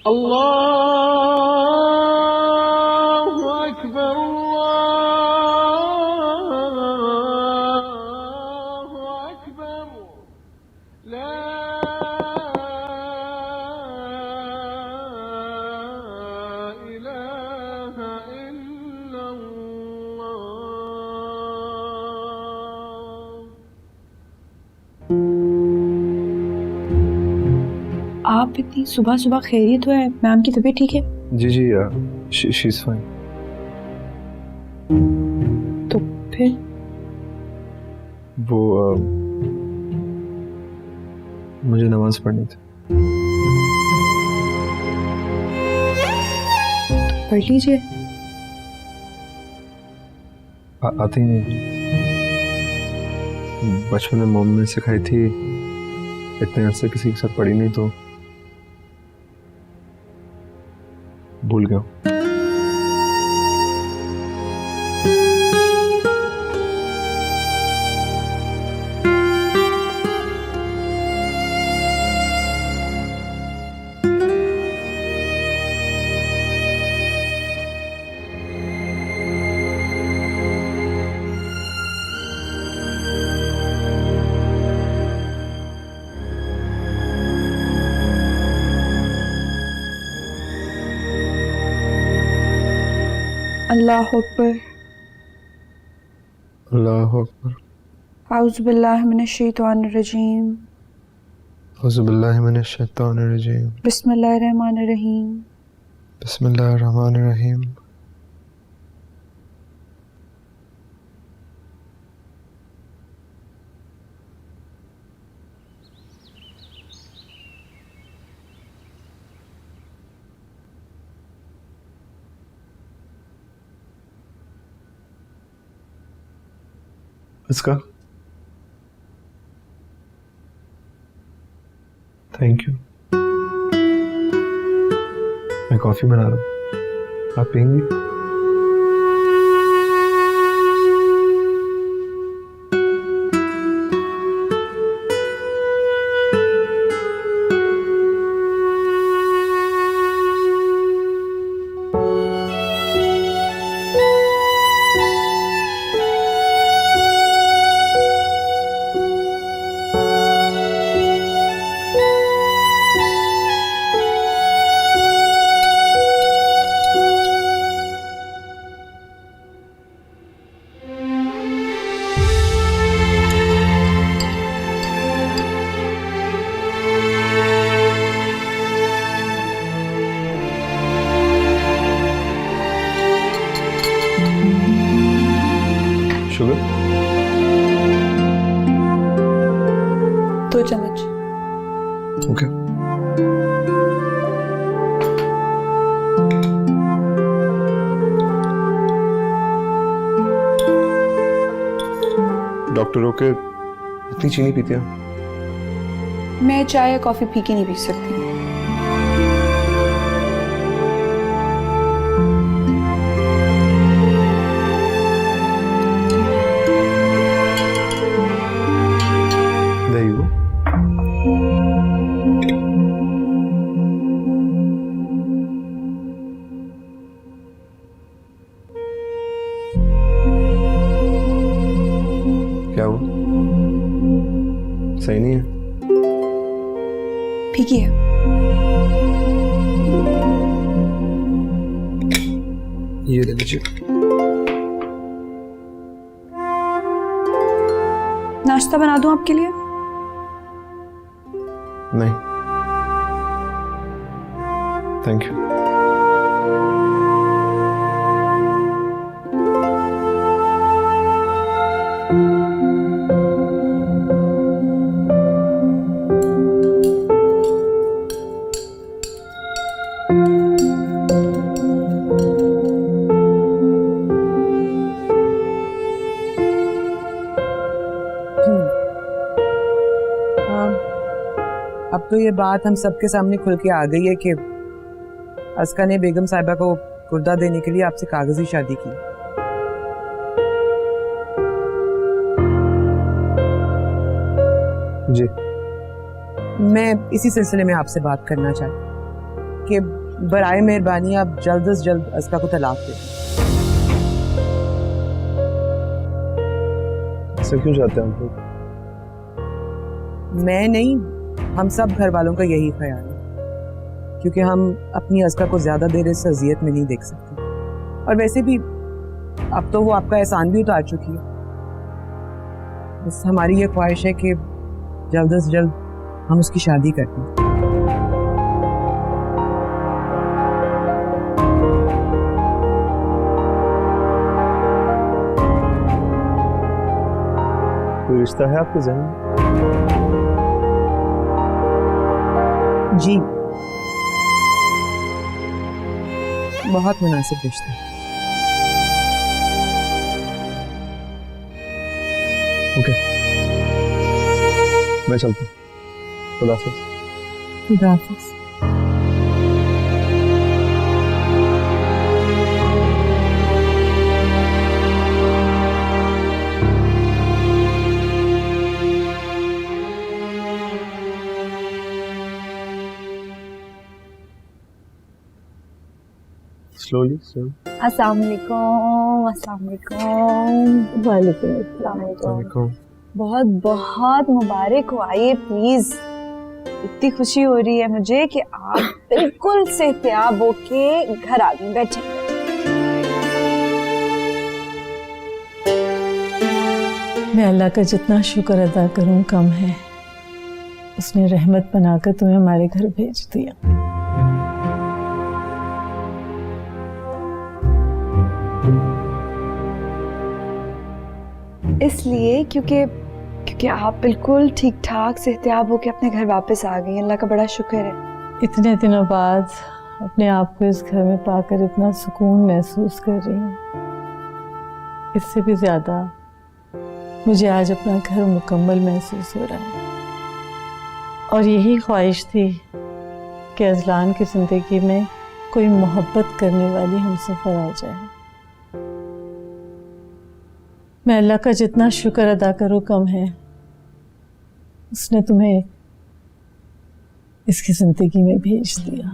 अल्लाहु अकबर, अल्लाहु अकबर, ला इलाहा इल्लल्लाह। आप इतनी सुबह सुबह खैरियत हुआ है? मैम की तबीयत ठीक है? जी जी, शी इज फाइन। तो फिर वो मुझे नमाज पढ़नी थी। पढ़ लीजिए। आती नहीं। बचपन में मम्मी ने सिखाई थी, इतने अरसे किसी के साथ पढ़ी नहीं तो भूल गया। अल्लाहु अकबर। अल्लाहु अकबर। औज़ु बिल्लाहि मिनश शैतानिर रजीम। औज़ु बिल्लाहि मिनश शैतानिर रजीम। बिस्मिल्लाहिर रहमानिर रहीम। बिस्मिल्लाहिर रहमानिर रहीम। इसका थैंक यू। मैं कॉफी बना रहा हूँ, आप पियेंगी? शुगर? 2 चम्मच। ओके। डॉक्टरों के इतनी चीनी पीते हैं? मैं चाय या कॉफी फीकी नहीं पी सकती। There you go. क्या हुआ? सही नहीं है? फीकी है। ये ले लीजिए। नाश्ता बना दूं आपके लिए? नहीं, थैंक यू। अब तो ये बात हम सबके सामने खुल के आ गई है कि अस्का ने बेगम साहिबा को कुर्दा देने के लिए आपसे कागजी शादी की। जी। मैं इसी सिलसिले में आपसे बात करना चाहती कि बराए मेहरबानी आप जल्द से जल्द अस्का को तलाक दें। ऐसा क्यों चाहते हैं आप लोग? मैं नहीं, हम सब घर वालों का यही ख्याल है, क्योंकि हम अपनी अस्का को ज्यादा देर इस अजियत में नहीं देख सकते। और वैसे भी अब तो वो आपका एहसान भी उतार चुकी है। बस हमारी ये ख्वाहिश है कि जल्द से जल्द हम उसकी शादी कर दें। कोई रिश्ता है आपके जहन में? जी, बहुत मुनासिब रिश्ता है। ओके, मैं चलता हूँ। खुदा हाफिज़। खुदा हाफिज़। Slowly slowly. अस्सलाम वालेकुम। अस्सलाम वालेकुम। वालेकुम अस्सलाम। बहुत बहुत मुबारक हो। आइए प्लीज, इतनी खुशी हो रही है मुझे कि आप बिल्कुल सेहतयाब होके घर आ गए। बैठे। मैं अल्लाह का जितना शुक्र अदा करूं कम है। उसने रहमत बनाकर तुम्हें हमारे घर भेज दिया। इसलिए क्योंकि आप बिल्कुल ठीक ठाक सेहतयाब होके अपने घर वापस आ गई। अल्लाह का बड़ा शुक्र है। इतने दिनों बाद अपने आप को इस घर में पाकर इतना सुकून महसूस कर रही हूँ। इससे भी ज्यादा मुझे आज अपना घर मुकम्मल महसूस हो रहा है। और यही ख्वाहिश थी कि अजलान की जिंदगी में कोई मोहब्बत करने वाली हमसफर आ जाए। मैं अल्लाह का जितना शुक्र अदा करूं कम है। उसने तुम्हें इसकी जिंदगी में भेज दिया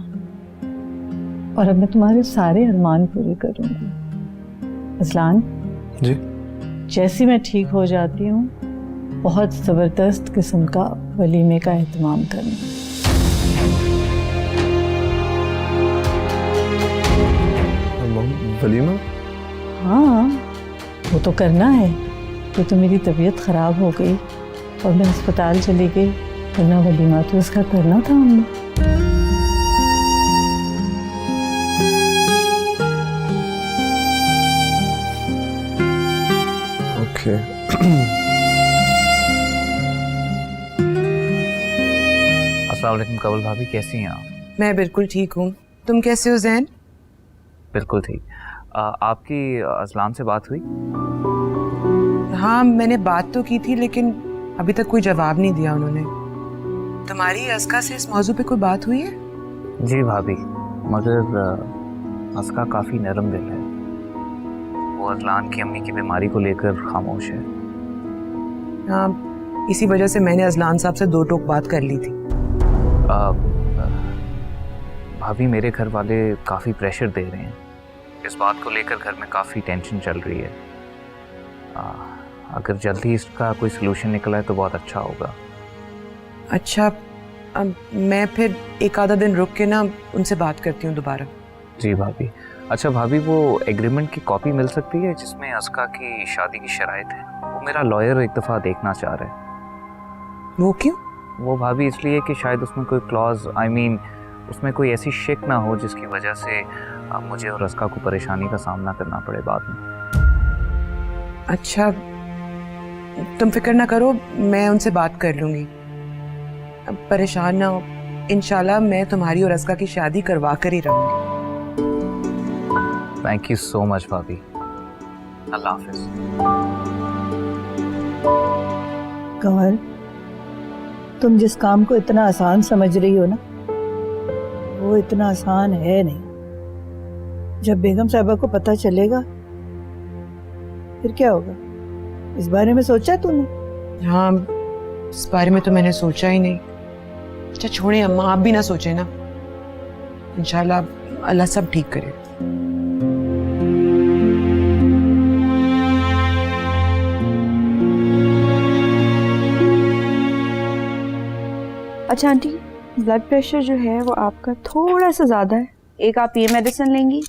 और अब मैं तुम्हारे सारे अरमान पूरे करूंगी। अजलान जी, जैसी मैं ठीक हो जाती हूँ बहुत ज़बरदस्त किस्म का वलीमे का एहतमाम करना। वलीमा? हाँ, वो तो करना है। वो तो मेरी तबीयत ख़राब हो गई और मैं अस्पताल चली गई, वरना वलीमा तो उसका करना था हमने। ओके। अस्सलाम वालेकुम कवल भाभी, कैसी हैं आप? मैं बिल्कुल ठीक हूँ। तुम कैसे हो ज़ैन? बिल्कुल ठीक। आपकी अजलान से बात हुई? हाँ, मैंने बात तो की थी, लेकिन अभी तक कोई जवाब नहीं दिया उन्होंने। तुम्हारी अस्का से इस मौजू पे कोई बात हुई है? जी भाभी, मगर अस्का काफ़ी नरम दिल है। वो अजलान की अम्मी की बीमारी को लेकर खामोश है। हाँ, इसी वजह से मैंने अजलान साहब से दो टोक बात कर ली थी। भाभी, मेरे घर वाले काफ़ी प्रेशर दे रहे हैं। इस बात को लेकर घर में काफ़ी टेंशन चल रही है। अगर जल्दी इसका कोई सलूशन निकला है तो बहुत अच्छा होगा। अच्छा, मैं फिर एक आधा दिन रुक के ना उनसे बात करती हूँ दोबारा। जी भाभी। अच्छा भाभी, वो एग्रीमेंट की कॉपी मिल सकती है जिसमें अस्का की शादी की शराइत है? वो मेरा लॉयर एक दफ़ा देखना चाह रहा है। वो क्यों? वो भाभी इसलिए कि शायद उसमें कोई क्लॉज, उसमें कोई ऐसी शिक ना हो जिसकी वजह से मुझे और अस्का को परेशानी का सामना करना पड़े बाद में। अच्छा, तुम फिक्र ना करो, मैं उनसे बात कर लूँगी। अब परेशान ना हो, इंशाल्लाह मैं तुम्हारी और अस्का की शादी करवा कर ही रहूँगी। थैंक यू सो मच भाभी। अल्लाह हाफिज। कमल, तुम जिस काम को इतना आसान समझ रही हो ना, वो इतना आसान है नहीं। जब बेगम साहिबा को पता चलेगा फिर क्या होगा? इस बारे में सोचा तूने? हाँ, इस बारे में तो मैंने सोचा ही नहीं। अच्छा छोड़े अम्मा, आप भी ना सोचे ना। इंशाल्लाह अल्लाह सब ठीक करे। अच्छा आंटी, ब्लड प्रेशर जो है वो आपका थोड़ा सा ज़्यादा है। एक आप ये मेडिसिन लेंगी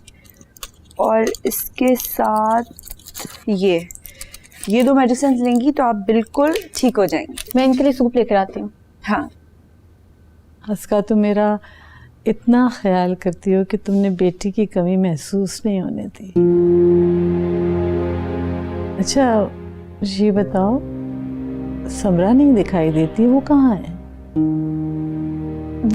और इसके साथ ये दो मेडिसिन लेंगी तो आप बिल्कुल ठीक हो जाएंगी। मैं इनके लिए सूप लेकर आती हूँ। हाँ, अस्का तुम मेरा इतना ख्याल करती हो कि तुमने बेटी की कमी महसूस नहीं होने दी। अच्छा ये बताओ, समरा नहीं दिखाई देती, वो कहाँ है?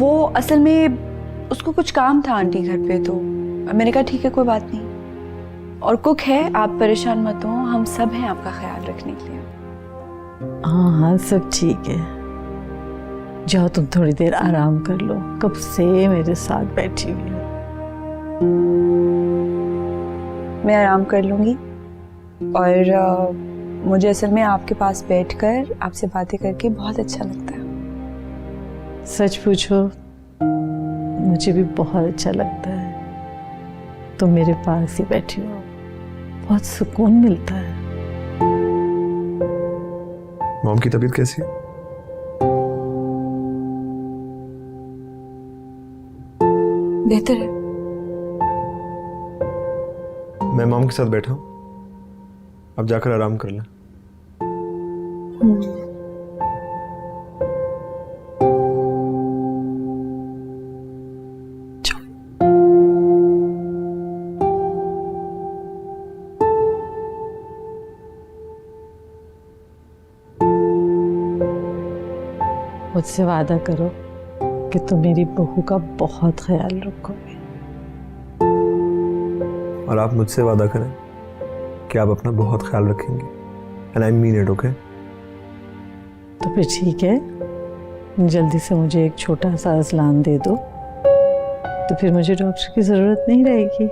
वो असल में उसको कुछ काम था आंटी घर पे, तो मैंने कहा ठीक है कोई बात नहीं। और कुक है, आप परेशान मत हो, हम सब हैं आपका ख्याल रखने के लिए। हाँ हाँ सब ठीक है, जाओ तुम थोड़ी देर आराम कर लो, कब से मेरे साथ बैठी हुई हो। मैं आराम कर लूँगी और मुझे असल में आपके पास बैठकर आपसे बातें करके बहुत अच्छा लगता है। सच पूछो मुझे भी बहुत अच्छा लगता है, तुम मेरे पास ही बैठी हो, बहुत सुकून मिलता है। मॉम की तबीयत कैसी है? बेहतर है। मैं मॉम के साथ बैठा हूँ, अब जाकर आराम कर लें। मुझसे वादा करो कि तुम मेरी बहू का बहुत ख्याल रखोगे। और आप मुझसे वादा करें कि आप अपना बहुत ख्याल रखेंगे, and I mean it, okay? तो फिर ठीक है, जल्दी से मुझे एक छोटा सा अज़लान दे दो, तो फिर मुझे डॉक्टर की ज़रूरत नहीं रहेगी।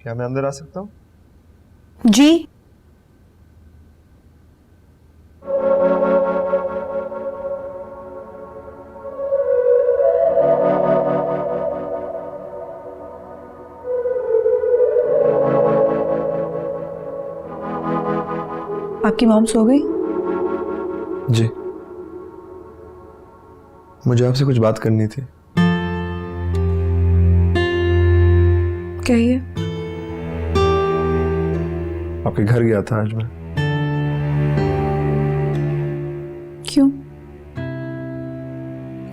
क्या मैं अंदर आ सकता हूँ? जी, आपकी मॉम सो गई? जी, मुझे आपसे कुछ बात करनी थी। कहिए। आपके घर गया था आज मैं। क्यों?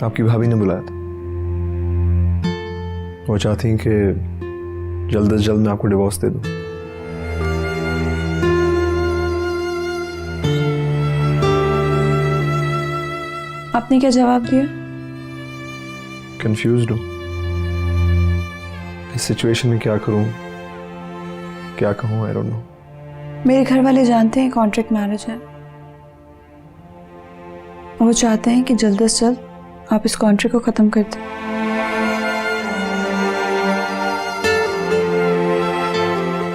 आपकी भाभी ने बुलाया था, वो चाहती हैं कि जल्द से जल्द मैं आपको डिवोर्स दे दूं। आपने क्या जवाब दिया? कंफ्यूज्ड हूँ, इस सिचुएशन में क्या करूँ, क्या कहूँ, आई डोंट नो। मेरे घर वाले जानते हैं कॉन्ट्रैक्ट मैरिज है, वो चाहते हैं कि जल्द से जल्द आप इस कॉन्ट्रैक्ट को खत्म कर दें।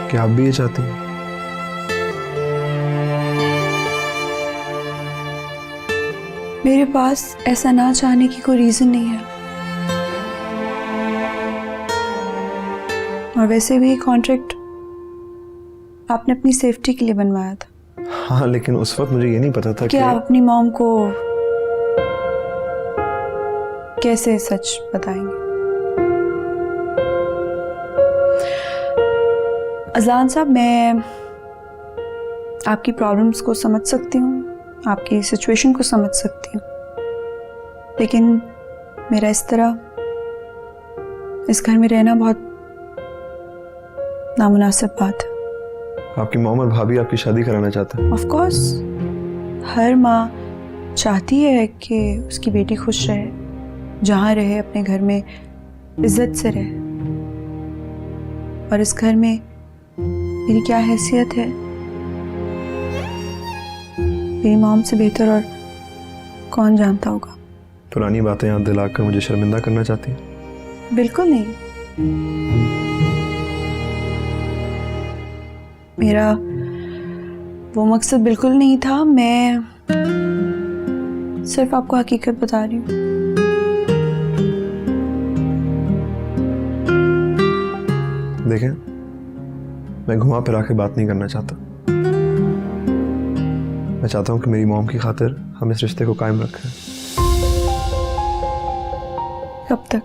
क्या आप भी ये चाहती हैं? मेरे पास ऐसा ना चाहने की कोई रीजन नहीं है, और वैसे भी कॉन्ट्रैक्ट आपने अपनी सेफ्टी के लिए बनवाया था। हाँ, लेकिन उस वक्त मुझे ये नहीं पता था कि आप अपनी मॉम को कैसे सच बताएंगे। अज़लान साहब, मैं आपकी प्रॉब्लम्स को समझ सकती हूँ, आपकी सिचुएशन को समझ सकती हूँ, लेकिन मेरा इस तरह इस घर में रहना बहुत नामुनासिब बात है। आपकी मॉम और भाभी आपकी शादी कराना चाहते हैं। ऑफ कोर्स, हर माँ चाहती है कि उसकी बेटी खुश रहे, जहाँ रहे अपने घर में इज्जत से रहे, और इस घर में मेरी क्या हैसियत है मेरी मॉम से बेहतर और कौन जानता होगा। पुरानी बातें याद दिलाकर मुझे शर्मिंदा करना चाहती हैं? बिल्कुल नहीं। मेरा वो मकसद बिल्कुल नहीं था। मैं सिर्फ आपको हकीकत बता रही हूँ। देखें, मैं घुमा फिरा के बात नहीं करना चाहता। मैं चाहता हूँ कि मेरी मॉम की खातिर हम इस रिश्ते को कायम रखें, कब तक?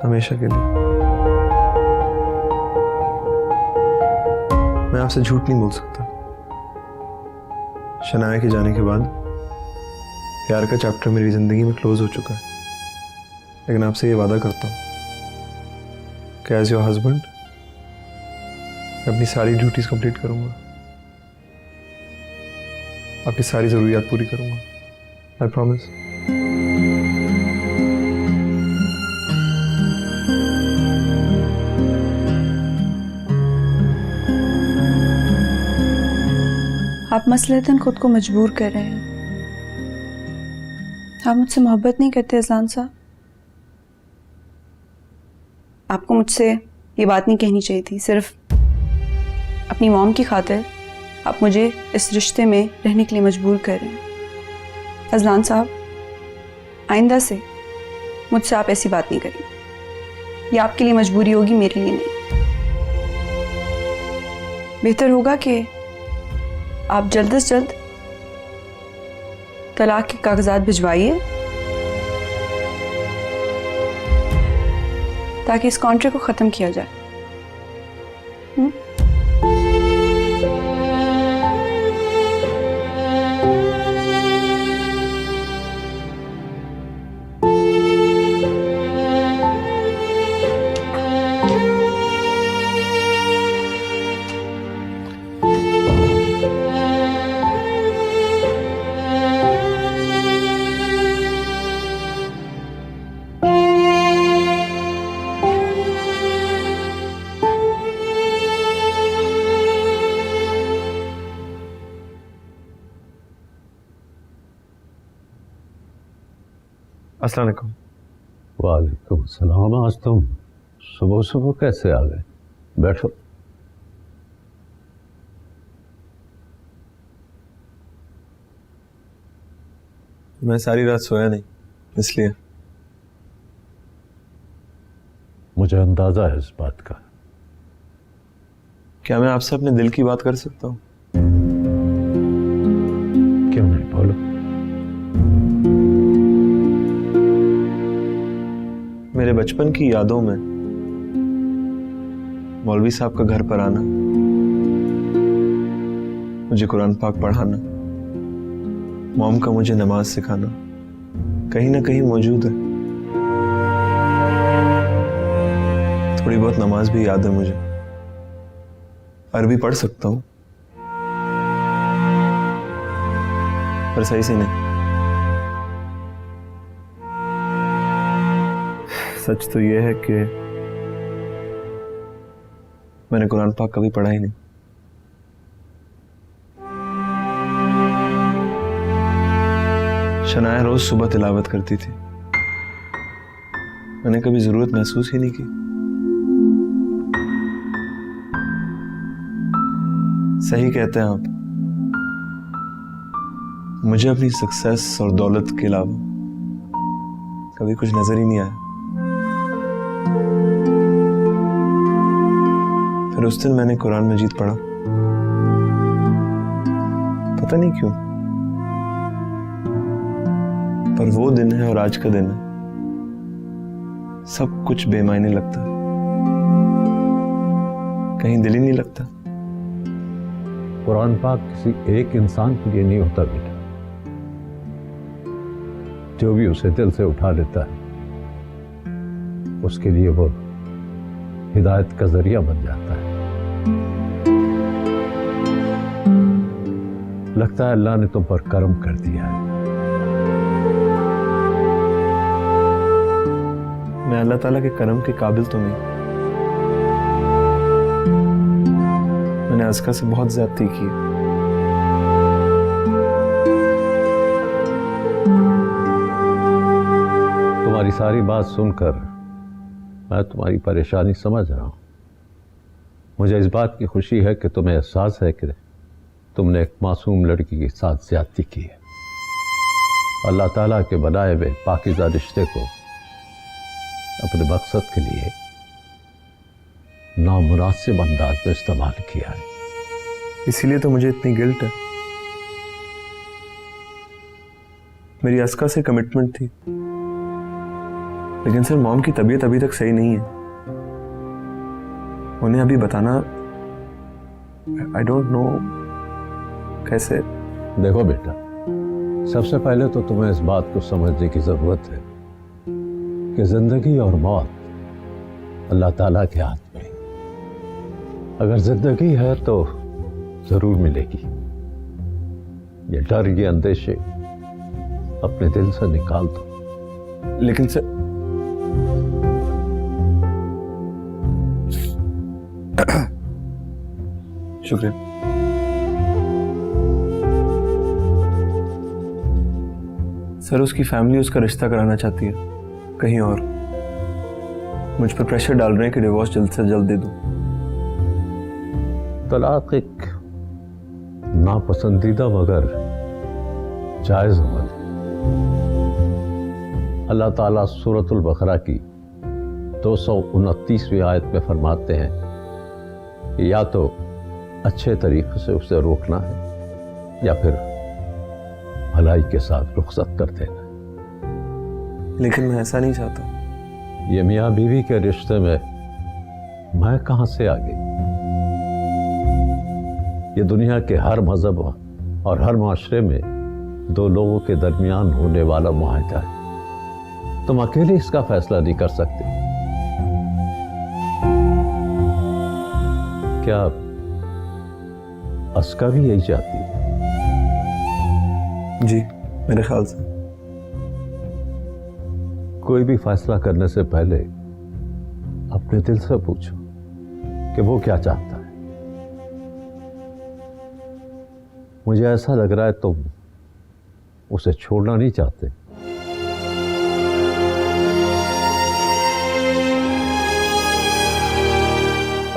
हमेशा के लिए। मैं आपसे झूठ नहीं बोल सकता। शनाया के जाने के बाद प्यार का चैप्टर मेरी जिंदगी में क्लोज हो चुका है, लेकिन आपसे ये वादा करता हूँ कि एज योर हस्बैंड मैं अपनी सारी ड्यूटीज कंप्लीट करूंगा, आपकी सारी जरूरियात पूरी करूंगा। I promise. आप मसलतन खुद को मजबूर कर रहे हैं। आप मुझसे मोहब्बत नहीं करते अजलान साहब। आपको मुझसे ये बात नहीं कहनी चाहिए थी। सिर्फ अपनी मॉम की खातिर आप मुझे इस रिश्ते में रहने के लिए मजबूर कर रहे हैं। अजलान साहब, आइंदा से मुझसे आप ऐसी बात नहीं करेंगे। ये आपके लिए मजबूरी होगी, मेरे लिए नहीं। बेहतर होगा कि आप जल्द से जल्द तलाक के कागजात भिजवाइए ताकि इस कॉन्ट्रैक्ट को ख़त्म किया जाए। अस्सलाम वालेकुम। वालेकुम सलाम। आज तुम सुबह सुबह कैसे आ गए? बैठो। मैं सारी रात सोया नहीं, इसलिए। मुझे अंदाजा है इस बात का। क्या मैं आपसे अपने दिल की बात कर सकता हूँ? क्यों नहीं, बोलो। मेरे बचपन की यादों में मौलवी साहब का घर पर आना, मुझे कुरान पाक पढ़ाना, मॉम का मुझे नमाज सिखाना कहीं ना कहीं मौजूद है। थोड़ी बहुत नमाज भी याद है मुझे। अरबी पढ़ सकता हूं, पर सही से नहीं। सच तो यह है कि मैंने कुरान पाक कभी पढ़ा ही नहीं। शनाया रोज सुबह तिलावत करती थी, मैंने कभी जरूरत महसूस ही नहीं की। सही कहते हैं आप, मुझे अपनी सक्सेस और दौलत के अलावा कभी कुछ नजर ही नहीं आया। फिर उस दिन मैंने कुरान मजीद पढ़ा, पता नहीं क्यों, पर वो दिन है और आज का दिन है, सब कुछ बेमायने लगता है, कहीं दिल ही नहीं लगता। कुरान पाक किसी एक इंसान के लिए नहीं होता बेटा। जो भी उसे दिल से उठा लेता है उसके लिए वो हिदायत का जरिया बन जाता है। लगता है अल्लाह ने तुम पर करम कर दिया है। मैं अल्लाह ताला के करम के काबिल तो नहीं। मैंने अज़का से बहुत ज्यादती की। तुम्हारी सारी बात सुनकर मैं तुम्हारी परेशानी समझ रहा हूं। मुझे इस बात की खुशी है कि तुम्हें एहसास है कि तुमने एक मासूम लड़की के साथ ज्यादती की है। अल्लाह ताला के बनाए हुए पाकीज़ा रिश्ते को अपने मकसद के लिए नामुनासिब अंदाज में इस्तेमाल किया है। इसीलिए तो मुझे इतनी गिल्ट है। मेरी अस्का से कमिटमेंट थी, लेकिन सर मॉम की तबीयत अभी तक सही नहीं है। उन्हें अभी बताना आई डोंट नो कैसे। देखो बेटा, सबसे पहले तो तुम्हें इस बात को समझने की जरूरत है कि जिंदगी और मौत अल्लाह ताला के हाथ में है। अगर जिंदगी है तो जरूर मिलेगी। ये डर, ये अंदेशे अपने दिल से निकाल दो। लेकिन सर शुक्रिया। सर उसकी फैमिली उसका रिश्ता कराना चाहती है कहीं और। मुझ पर प्रेशर डाल रहे हैं कि डिवोर्स जल्द से जल्द दे दूं। तलाक एक नापसंदीदा मगर जायज अमल है। अल्लाह ताला सूरतुल बकरा की 229वीं आयत में फरमाते हैं कि या तो अच्छे तरीके से उसे रोकना है या फिर भलाई के साथ रुखसत कर देना है। लेकिन मैं ऐसा नहीं चाहता। ये मियाँ बीवी के रिश्ते में मैं कहां से आ गई? ये दुनिया के हर मजहब और हर माशरे में दो लोगों के दरमियान होने वाला मुआहदा है। तुम अकेले इसका फैसला नहीं कर सकते। क्या अस्का भी यही चाहती है? जी मेरे ख्याल से। कोई भी फैसला करने से पहले अपने दिल से पूछो कि वो क्या चाहता है। मुझे ऐसा लग रहा है तुम उसे छोड़ना नहीं चाहते।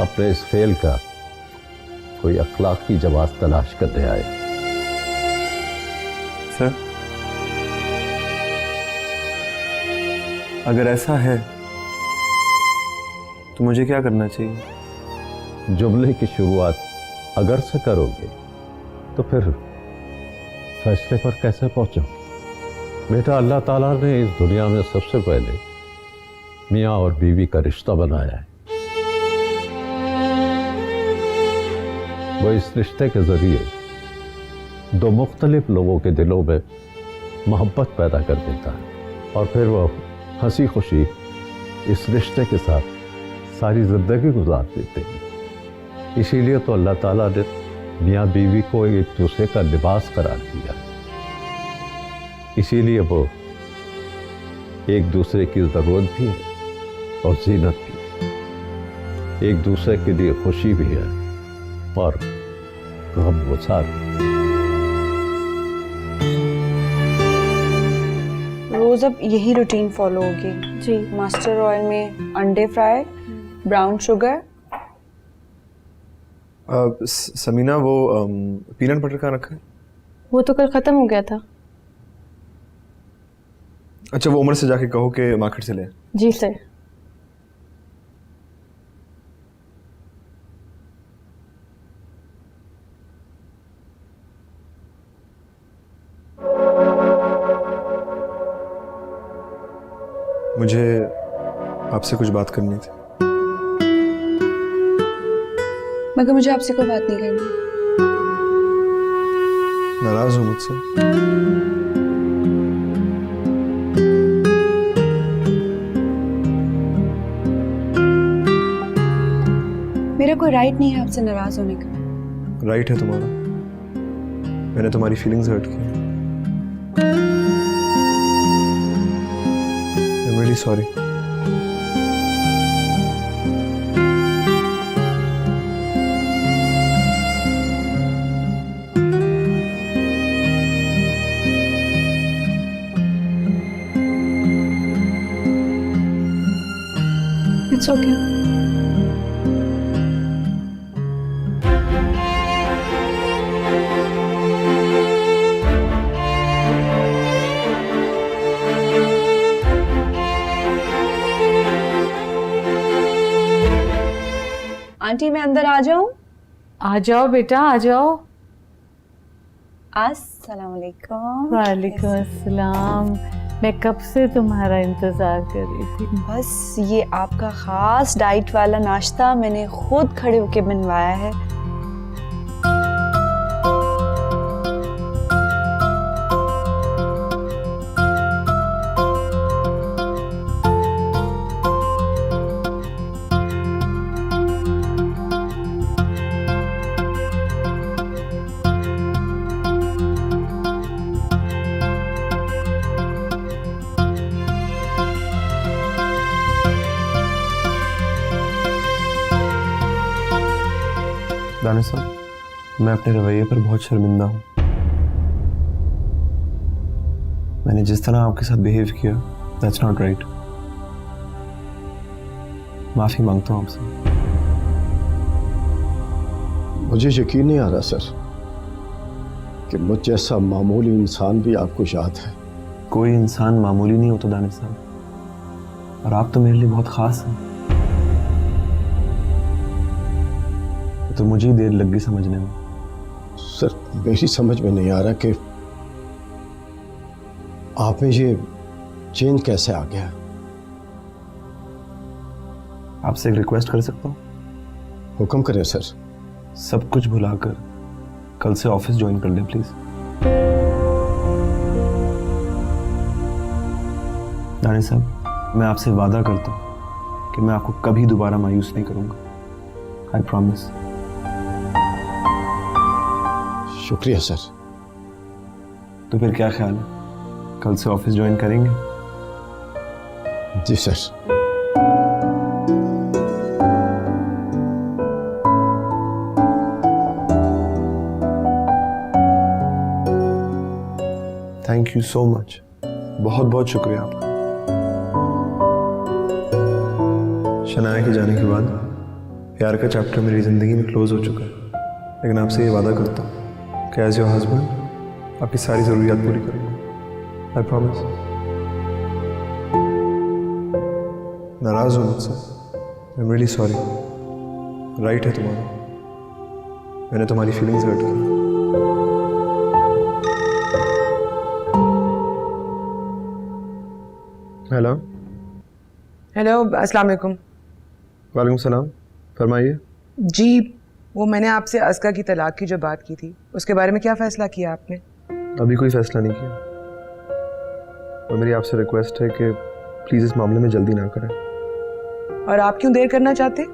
अपने इस फेल का कोई अखलाकी जवाब तलाश करने आए। सर अगर ऐसा है तो मुझे क्या करना चाहिए? जुमले की शुरुआत अगर से करोगे तो फिर फैसले पर कैसे पहुंचो? बेटा, अल्लाह ताला ने इस दुनिया में सबसे पहले मियाँ और बीवी का रिश्ता बनाया है। वो इस रिश्ते के जरिए दो मुख्तलिफ लोगों के दिलों में मोहब्बत पैदा कर देता है और फिर वो हंसी खुशी इस रिश्ते के साथ सारी जिंदगी गुजार देते हैं। इसीलिए तो अल्लाह ताला ने मियाँ बीवी को एक दूसरे का लिबास करार दिया। इसीलिए वो एक दूसरे की जरूरत भी है और जीनत भी। एक दूसरे के लिए खुशी भी है और गम गुजार। रोज अब यही रूटीन फॉलो होगी जी। मस्टर्ड ऑयल में अंडे फ्राई, ब्राउन शुगर। समीना वो पीनट बटर कहाँ रखा है? वो तो कल खत्म हो गया था। अच्छा वो उमर से जाके कहो कि मार्केट से ले। जी सर। मुझे आपसे कुछ बात करनी थी। मगर मुझे आपसे कोई बात नहीं करनी। नाराज हो मुझसे? मेरा कोई राइट नहीं है आपसे नाराज होने का। राइट है तुम्हारा। मैंने तुम्हारी फीलिंग्स हर्ट की। I am really sorry. It's okay. Aunty मैं अंदर आ जाऊं? आ जाओ बेटा, आ जाओ। अस्सलाम वालेकुम। वालेकुम अस्सलाम। मैं कब से तुम्हारा इंतजार कर रही थी। बस ये आपका खास डाइट वाला नाश्ता मैंने खुद खड़े होके बनवाया है। दानिश साहब, मैं अपने रवैये पर बहुत शर्मिंदा हूँ। मैंने जिस तरह आपके साथ बिहेव किया, दैट्स नॉट राइट। माफी मांगता हूँ आपसे। मुझे यकीन नहीं आ रहा सर कि मुझ जैसा मामूली इंसान भी आपको याद है। कोई इंसान मामूली नहीं होता दानिश साहब, और आप तो मेरे लिए बहुत खास हैं। तो मुझे ही देर लग गई समझने में। सर मेरी समझ में नहीं आ रहा कि आप में ये चेंज कैसे आ गया। आपसे एक रिक्वेस्ट कर सकता हूँ? हुक्म करें सर। सब कुछ भुलाकर कल से ऑफिस ज्वाइन कर लें प्लीज। दानिश साहब, मैं आपसे वादा करता हूँ कि मैं आपको कभी दोबारा मायूस नहीं करूंगा। I promise. शुक्रिया सर। तो फिर क्या ख्याल है, कल से ऑफिस ज्वाइन करेंगे? जी sir. Thank you so much, बहुत बहुत शुक्रिया आपका। शनाया के जाने के बाद प्यार का चैप्टर मेरी जिंदगी में क्लोज हो चुका है, लेकिन आपसे ये वादा करता हूँ कि एज योर हस्बैंड आपकी सारी ज़रूरियात पूरी करूँगा। I promise. नाराज़ हो मुझसे, I am really sorry. Right है तुम्हारा, मैंने तुम्हारी फीलिंग्स हर्ट की। हेलो। हेलो, अस्सलाम वालेकुम। वालेकुम सलाम, फरमाइए। जी, वो मैंने आपसे अस्का की तलाक की जो बात की थी, उसके बारे में क्या फैसला किया आपने? अभी कोई फैसला नहीं किया, और मेरी आपसे रिक्वेस्ट है कि प्लीज़ इस मामले में जल्दी ना करें। और आप क्यों देर करना चाहते?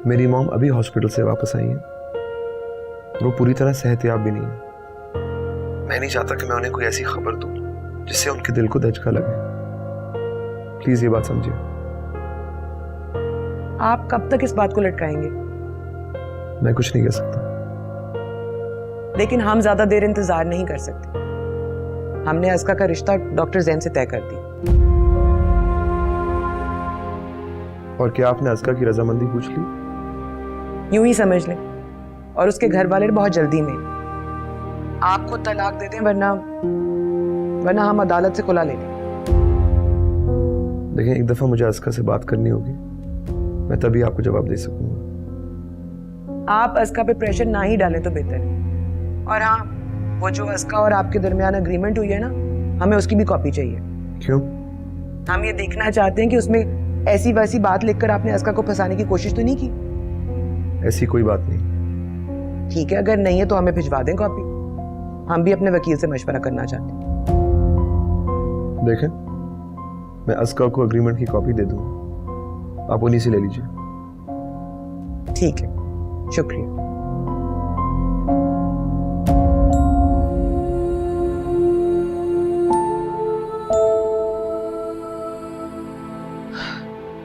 मेरी मॉम अभी हॉस्पिटल से वापस आई है, और वो पूरी तरह सेहतयाब भी नहीं है। मैं नहीं चाहता कि मैं उन्हें कोई ऐसी खबर दूं जिससे उनके दिल को दचका लगे। प्लीज़ ये बात समझिए। आप कब तक इस बात को लटकाएंगे? मैं कुछ नहीं कह सकता। लेकिन हम ज्यादा देर इंतजार नहीं कर सकते। हमने अस्का का रिश्ता डॉक्टर जैन से तय कर दिया। और क्या आपने अस्का की रजामंदी पूछ ली? यूं ही समझ लें। और उसके घर वाले बहुत जल्दी में आपको तलाक दे दें, वरना हम अदालत से खुला ले लें। देखें, एक दफा मुझे अस्का से बात करनी होगी, मैं तभी आपको जवाब दे सकूंगा। आप अस्का पे प्रेशर ना ही डालें तो बेहतर है। और हाँ, वो जो अस्का और आपके दरमियान एग्रीमेंट हुई है ना, हमें उसकी भी कॉपी चाहिए। क्यों? हम ये देखना चाहते हैं कि उसमें ऐसी वैसी बात लिखकर आपने अस्का को फंसाने की कोशिश तो नहीं की। ऐसी कोई बात नहीं। ठीक है, अगर नहीं है तो हमें भिजवा दें कॉपी। हम भी अपने वकील से मशवरा करना चाहते हैं। देखें, मैं अस्का को एग्रीमेंट की कॉपी दे दूंगा, आप उन्हीं से ले लीजिए। ठीक है, शुक्रिया।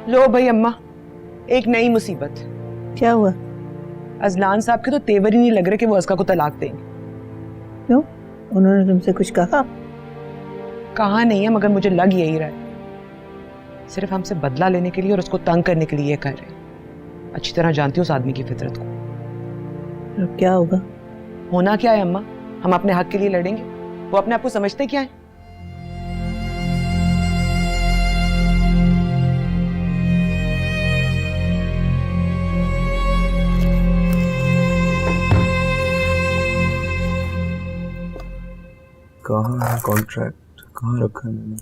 लो भाई अम्मा, एक नई मुसीबत। क्या हुआ? अजलान साहब के तो तेवर ही नहीं लग रहे कि वो अस्का को तलाक देंगे। क्यों? उन्होंने तुमसे कुछ कहा? कहा नहीं है, मगर मुझे लग यही रहा है सिर्फ हमसे बदला लेने के लिए और उसको तंग करने के लिए ये कर रहे हैं। अच्छी तरह जानती हूँ उस आदमी की फितरत को। अब क्या होगा? होना क्या है अम्मा, हम अपने हक के लिए लड़ेंगे। वो अपने आप को समझते क्या है? कहाँ है कॉन्ट्रैक्ट, कहाँ रखा है मैंने?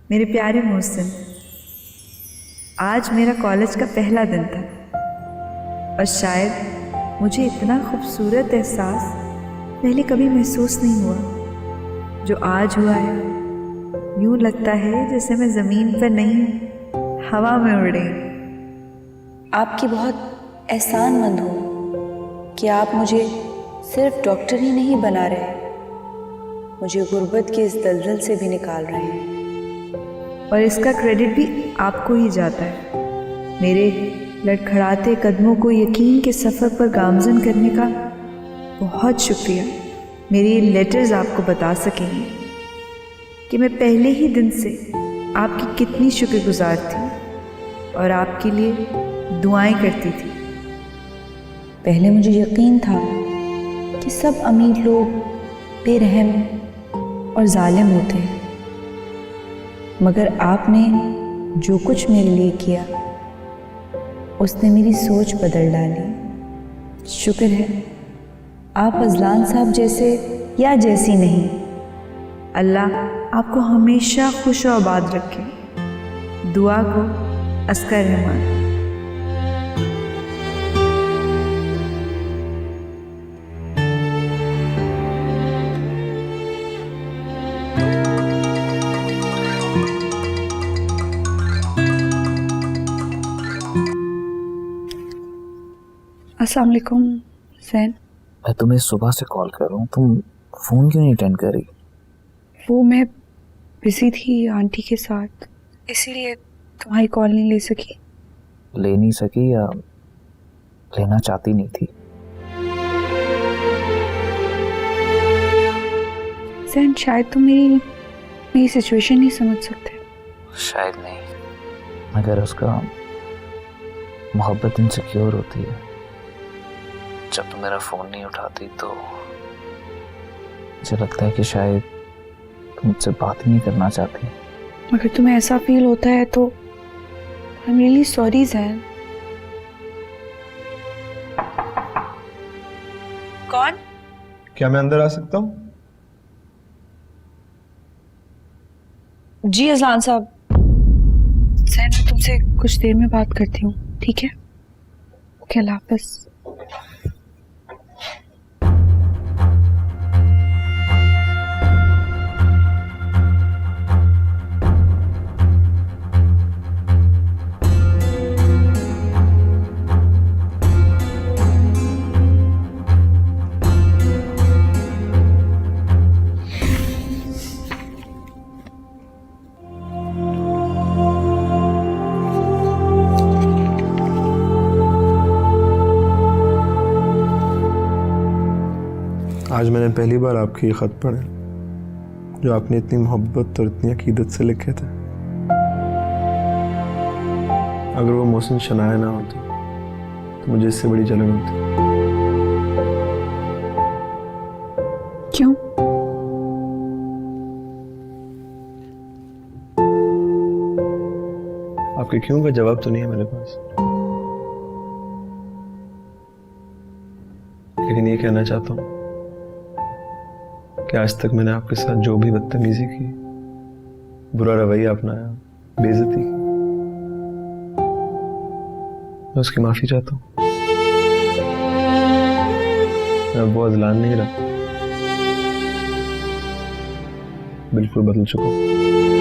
मेरे प्यारे मोहसिन, आज मेरा कॉलेज का पहला दिन था और शायद मुझे इतना खूबसूरत एहसास पहले कभी महसूस नहीं हुआ जो आज हुआ है। यूं लगता है जैसे मैं ज़मीन पर नहीं, हवा में उड़ रही हूँ। आपकी बहुत एहसानमंद हूँ कि आप मुझे सिर्फ डॉक्टर ही नहीं बना रहे, मुझे गुर्बत की इस दलदल से भी निकाल रहे हैं। और इसका क्रेडिट भी आपको ही जाता है। मेरे लड़खड़ाते कदमों को यकीन के सफ़र पर गामज़न करने का बहुत शुक्रिया। मेरे ये लेटर्स आपको बता सकेंगे कि मैं पहले ही दिन से आपकी कितनी शुक्रगुजार थी और आपके लिए दुआएं करती थी। पहले मुझे यकीन था कि सब अमीर लोग बेरहम और जालिम होते हैं, मगर आपने जो कुछ मेरे लिए किया उसने मेरी सोच बदल डाली। शुक्र है आप अजलान साहब जैसे या जैसी नहीं। अल्लाह आपको हमेशा खुश और आबाद रखे। दुआ को अस्कर रहमान। अस्सलाम वालेकुम ज़ैन। मैं तुम्हें सुबह से कॉल कर रहा हूँ, तुम फ़ोन क्यों नहीं अटेंड कर रही? वो मैं बिजी थी आंटी के साथ, इसीलिए तुम्हारी कॉल नहीं ले सकी। ले नहीं सकी या लेना चाहती नहीं थी? ज़ैन शायद तुम मेरी सिचुएशन नहीं समझ सकते। शायद नहीं, मगर उसका मोहब्बत इनसिक्योर होती है। जब तुम मेरा फ़ोन नहीं उठाती तो मुझे लगता है कि शायद तुम मुझसे बात ही नहीं करना चाहती। मगर तुम्हें ऐसा फील होता है तो आई एम रियली सॉरी ज़ैन। कौन? क्या मैं अंदर आ सकता हूँ? जी अज़लान साहब। ज़ैन मैं तुमसे कुछ देर में बात करती हूँ, ठीक है? ओके, अल्लाह हाफ़िज़। आज मैंने पहली बार आपके ये ख़त पढ़े जो आपने इतनी मोहब्बत और इतनी अकीदत से लिखे थे। अगर वो मोहसिन शनाया ना होती तो मुझे इससे बड़ी जलन होती। क्यों? आपके क्यों का जवाब तो नहीं है मेरे पास, लेकिन ये कहना चाहता हूं कि आज तक मैंने आपके साथ जो भी बदतमीजी की, बुरा रवैया अपनाया, बेइज्जती की, मैं उसकी माफी चाहता हूं। मैं बहुत जलान नहीं रहा, बिल्कुल बदल चुका हूं।